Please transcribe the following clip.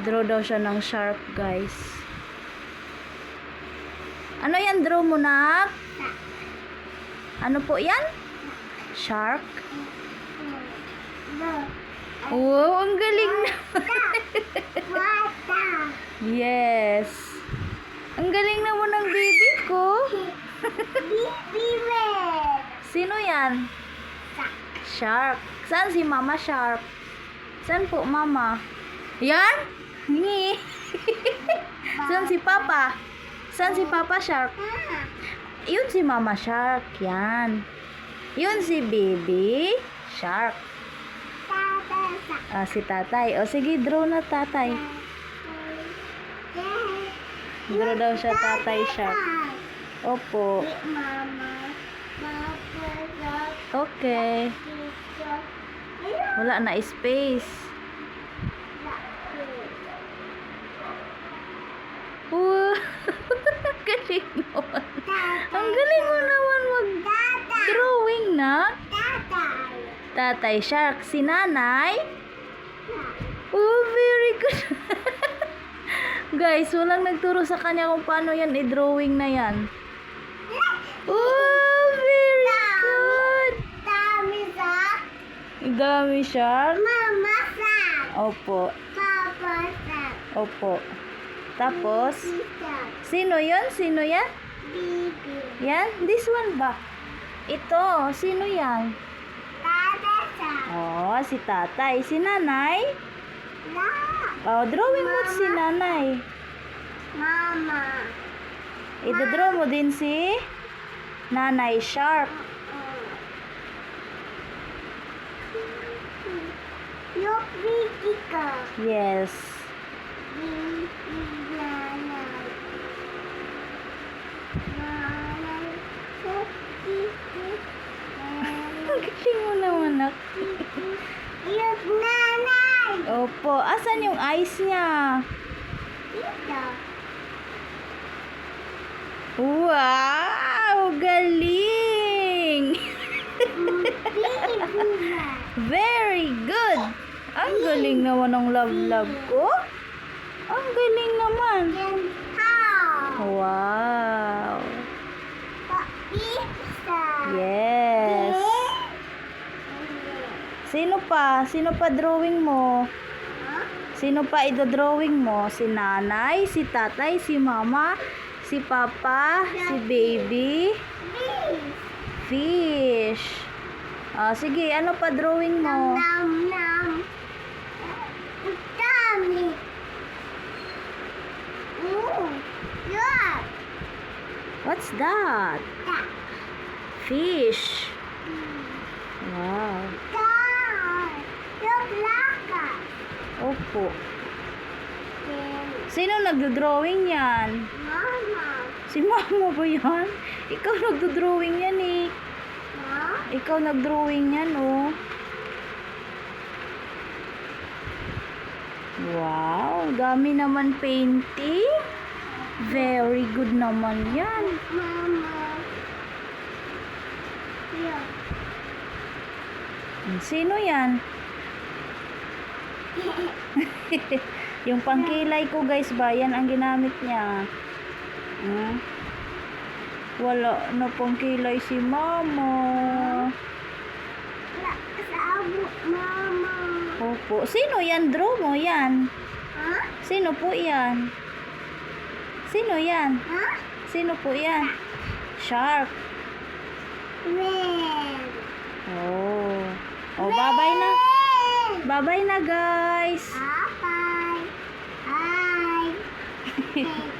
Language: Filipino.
Draw daw siya ng shark, guys. Ano yan, draw mo, nak? Ano po yan? Shark? Oh, ang galing na. Yes. Ang galing naman ng baby ko. Sino yan? Shark. Saan si Mama Shark? Saan po Mama? Yan? Ngi. Saan si Papa? Saan si Papa Shark? Yun si Mama Shark. Yan. Yun si Baby Shark. Ah, si Tatay. O sige, draw na Tatay. Draw daw siya Tatay Shark. Opo. Okay. Wala na space. Wow. Galing naman. Ang galing mo naman mag-drawing na. Tatay Shark. Si Nanay. Oh, very good. Guys, walang nagturo sa kanya kung paano yan i-drawing na yan. Oh, very good. Dami Shark. Mama Shark. Opo. Papa Shark. Opo. Tapos, Shark. sino yun? Sino yan? Baby. Yan? This one ba? Ito. Sino yan? Tata Shark. Oh, si Tatay. Si Nanay? La. Oh, drawing mo si Nanay. Mama. Ito-draw mo din si Nanay Shark. Look, baby ka. Yes. Ang galing mo naman, nak. Look, nanay. Opo. Asan yung eyes niya? Ito. Wow! Galing! Baby. Very good! Ang galing naman ng love-love ko. Ang galing naman. And how? Wow! Pizza. Yes! Sino pa? Sino pa drawing mo? Huh? Sino pa idodrawing mo? Si Nanay, si Tatay, si Mama, si Papa, si Baby, Fish. Ah, sige, ano pa drawing mo? Nam nam. Dami. Look. What's that? That. Fish. Wow. Dog. Look, laka. Opo. Sino nagdo-drawing yan? Mama. Si Mama ba yan? Ikaw nagdo-drawing yan eh. Huh? Ikaw nag-drawing yan oh. Wow, dami naman painting. Very good naman yan. Mama. Yeah. Sino yan? Yung pangkilay ko guys ba, yan ang ginamit niya. Hmm? Wala na pangkilay si Mama. Sabot, Mama. Opo. Sino yan? Draw mo yan. Huh? Sino po yan? Sino yan? Huh? Sino po yan? Shark. Red. Oh. Oh, bye-bye na. Bye-bye na guys. Bye. Bye.